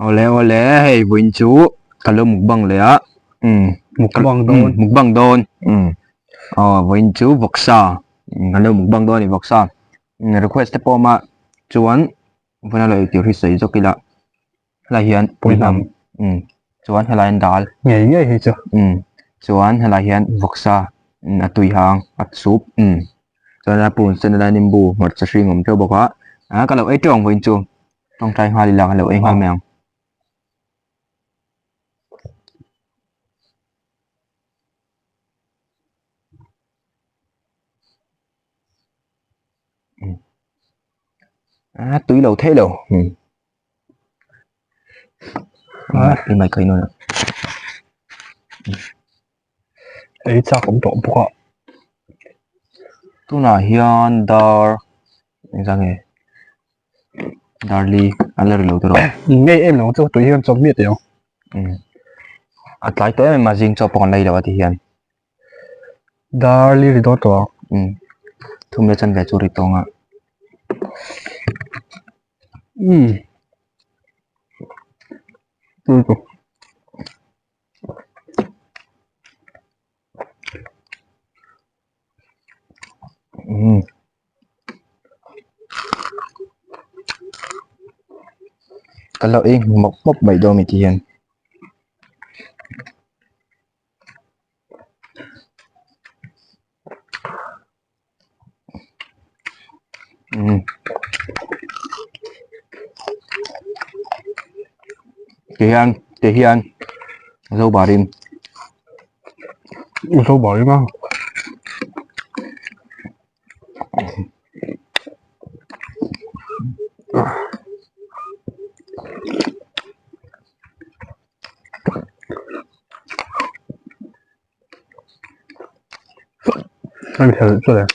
Oleh hey buncu kalau mukbang le ya. Mukbang don. Oh buncu Vawksa. Kalau mukbang don ni Vawksa. Request po ma chuan vana lo ti ri sei zokila. La hian poinam. Chuan helain dal. Nghe hi chu. Chuan helai hian Vawksa atui hang at soup. Chuan la pun sen la nimbu mot cha hringom teu boka. Kalau ai tong buncu. Tong trai hoa li la kalau ai ngal meang. Túi lầu thế đâu. Cái mày cười nữa. Ấy cha cũng trộm bọc. Tu là hiền dar. Ra nghe. Darli, ăn lời lầu tôi rồi. Nghe em nó cho tụi hiền trong miệt đấy không? Lại tới mà riêng cho bọn này đâu thì hiền. Darli thì đó to. Thum le chân cái chú rít tông ạ. Kalau mọc bốc bảy đô mình thì hiền. Thì hiền. Dâu bà đêm. Dâu bà đêm á. Anh thử cho đây.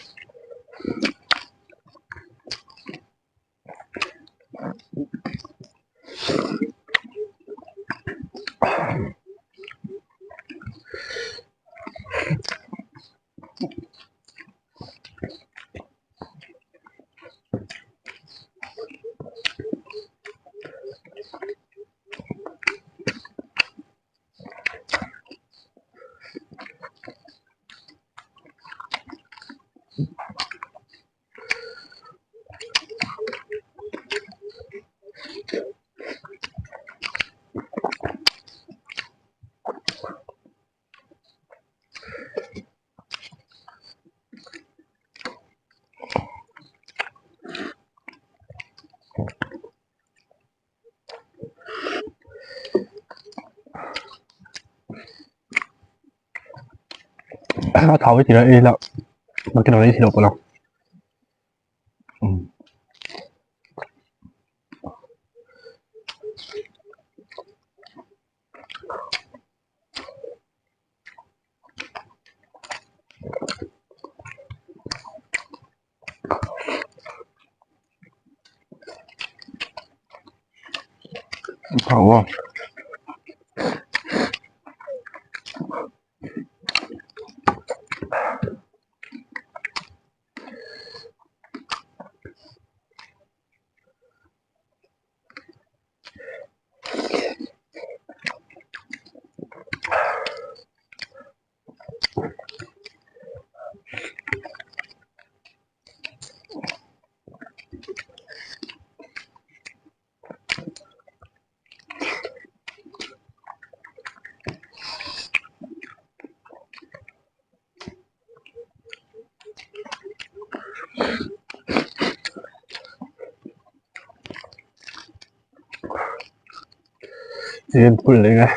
Thảo thì là y là mà cái nào đấy thì đâu có đâu. Thảo không? Yên phun lên ngay.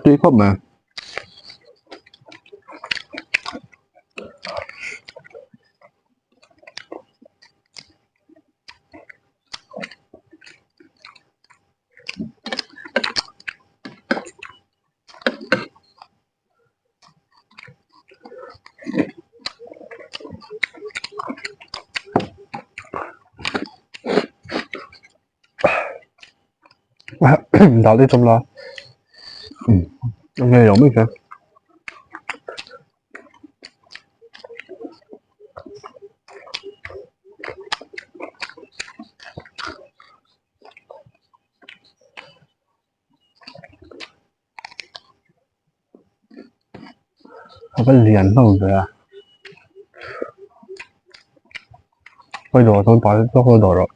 Tuy không mà. Đảo đi trong lo. Hôm nay giống mình kìa. Có cái liền không kìa. Quay đồ thôi, tôi quay đồ rồi.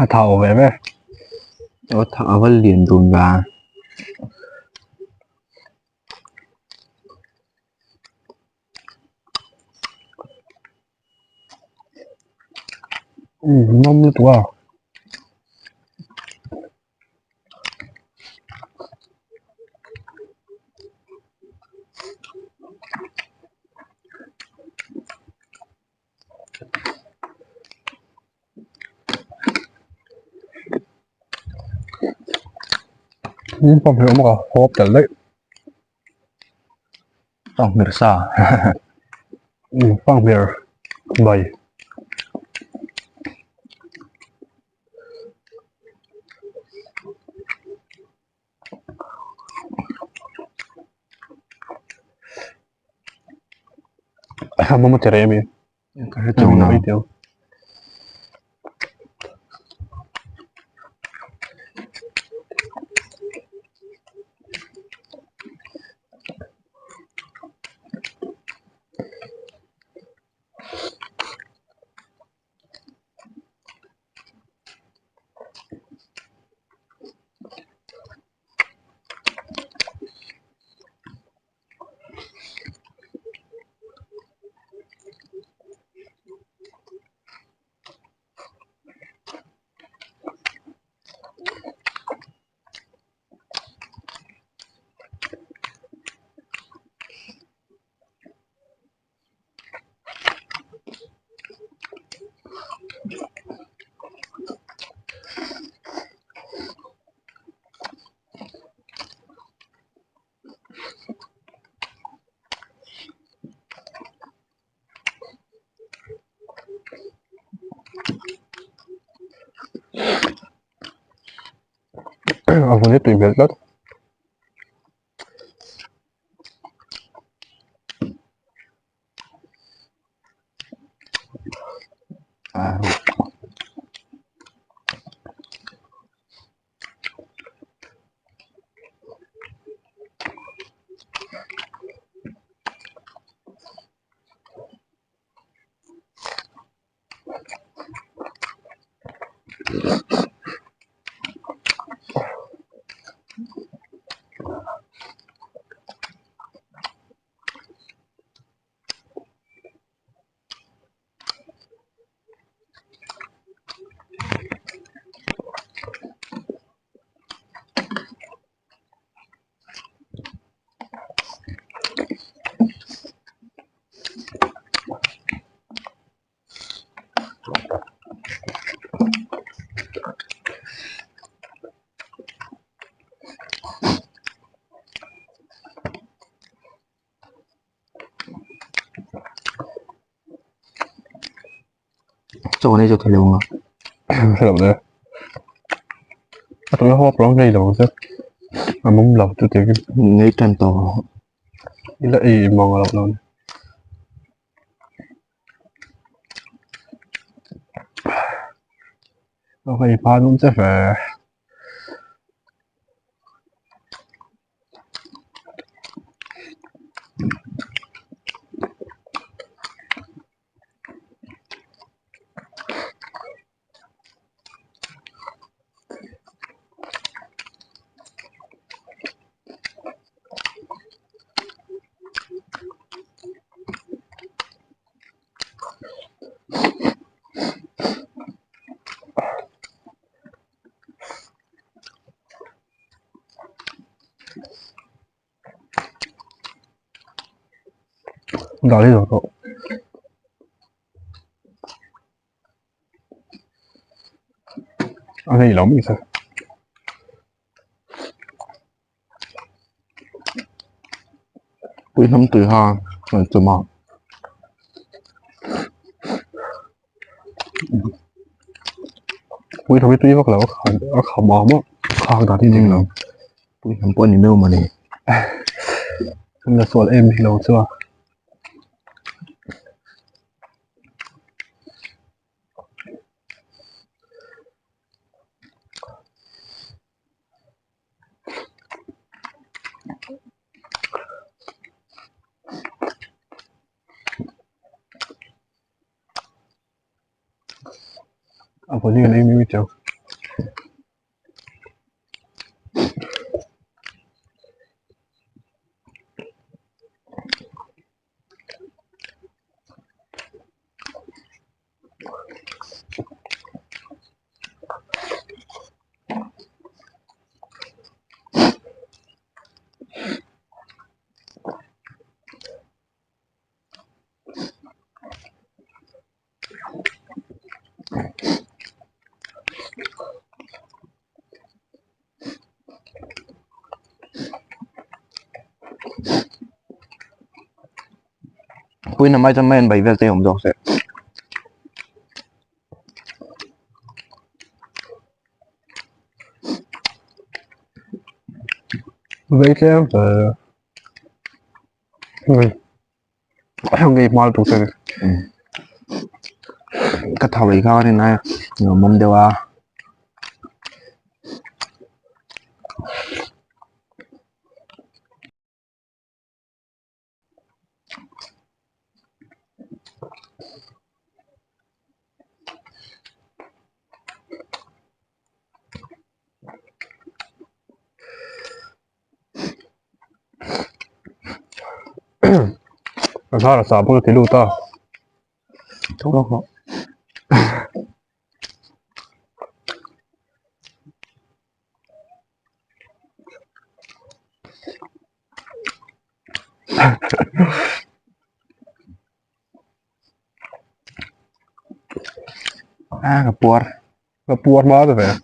Thảo về về. Thảo với liền đùn gà. Ngon như quá. Phong hiểu mà hộp trở lấy. Miệt sa. Phong hiểu bầy. Mama ceremi. Cái chồng nào. Tiêu. Ông có biết tìm hiểu đất. Chỗ này chỗ thầy luôn à. Hello there. Tôi hộp lắm ngay đâu chứ. Mong lọc tôi tiếng. Ngay trên tổ. Ý là ý mong lọc luôn. Ok, phá đúng chứ phải. đào đi rồi cậu ăn gì lắm mình sao Quý năm từ ha rồi từ mỏ quý thằng biết tuy vác là nó khảo mỏ mất khang đào đi mình là quý năm quân thì nêu mà này là số em thì lâu chưa à có gì em biết chưa quý năm mai cho men bảy về tây hồng rồi sẽ vậy chứ người người mal tụ sẽ cắt thảo ấy cao thế này nhiều mâm đều à sao là sao bữa thì lưu ta không đâu không à gặp buồn là buồn má rồi vậy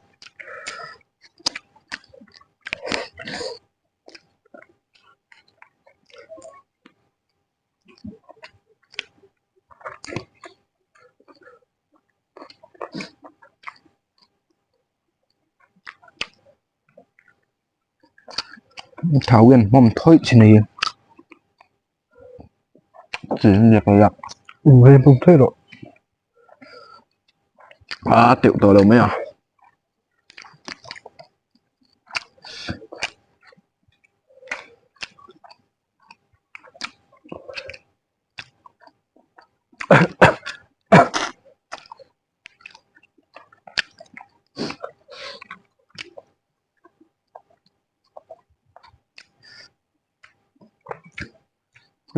thảo nguyên mâm thôi chỉ này chỉ việc này ạ em không thấy rồi à tiểu tổ đầu mấy à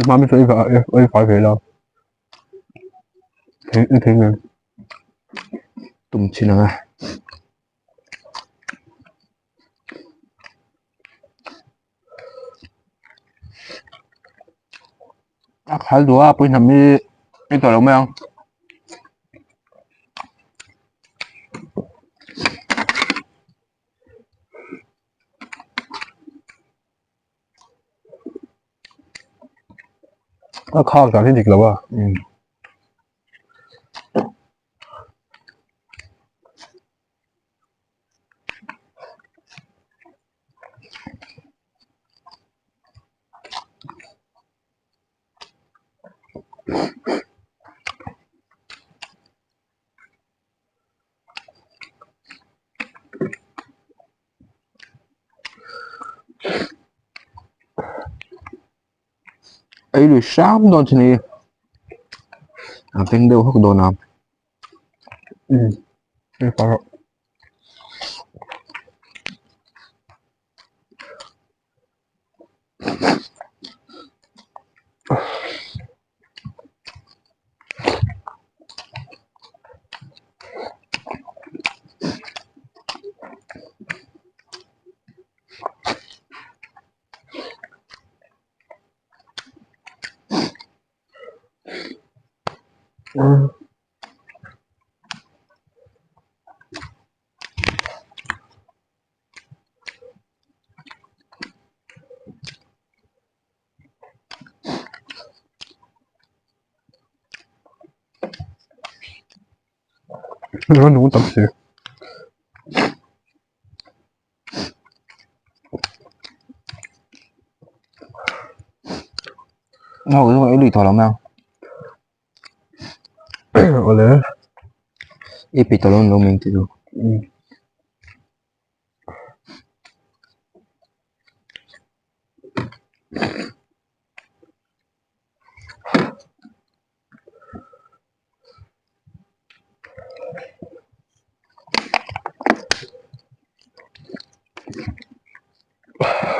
má biết vậy phải vậy đâu thế người tùng chỉ là khá đùa quý năm đi cái tổ đầu mấy không nó khang cả thiên dịch là ba ấy rồi sáng đó chỉ này à tên đều hốc đồ nào em phải rồi Nó đủ tập sự. Nó cái lùi thò lắm nào. Oleh. Ipi tolong lo minti tu.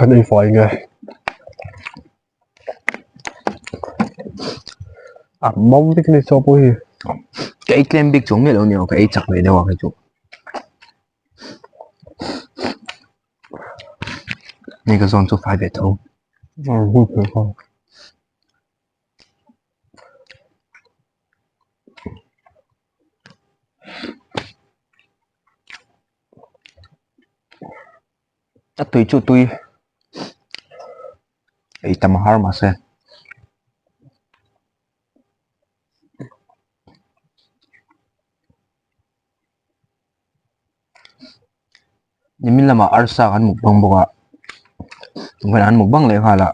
Đây phải nghe. À mong cái này so với Cái kem big chúng này lâu nhiều cái chặt về đâu cái chỗ. Này cái zone số phải về thôi. vui vẻ không. Chắc tùy chút tùy. Ấy tầm har mà xem. Nhưng mình làm mà arsa kan mukbang boka. Bukan an mukbang le khala.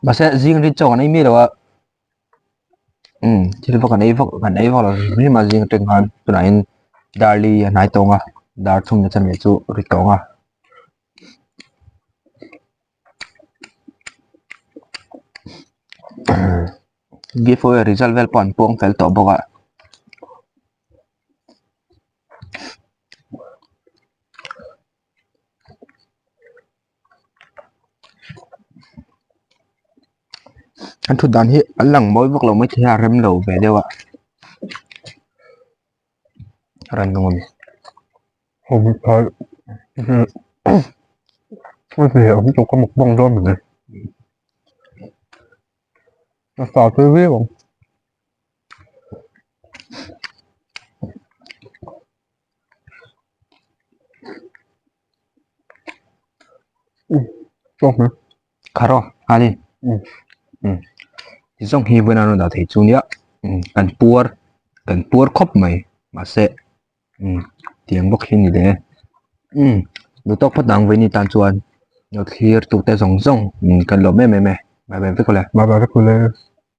Basa jing ri chong anh mi lo. Chỉ là cái này vào là mình mà jing teng han tu nai darli nai tonga. Dar thum na chan me chu ri tonga. Giveaway result vel pon pong fel to boka. Anh thu đàn hi anh lằng mỗi vóc lâu mới thấy rem lâu về đâu ạ. Rem đúng không? Không phải. Cái gì ông chụp có một bông rồi mình này. Nó sao tôi biết không? Tốt nữa. Kharo, Ali. Thì trong hi vừa nào đã thấy chú nhá. Cần puar khop mày mà sẽ tiếng bốc hin như thế. Lúc tóc phát đằng với ni tan chuan. Nó khi tụ tay rong rong cần lộp mẹ mẹ mẹ. Bài bài với cô là. Bài bài với cô là.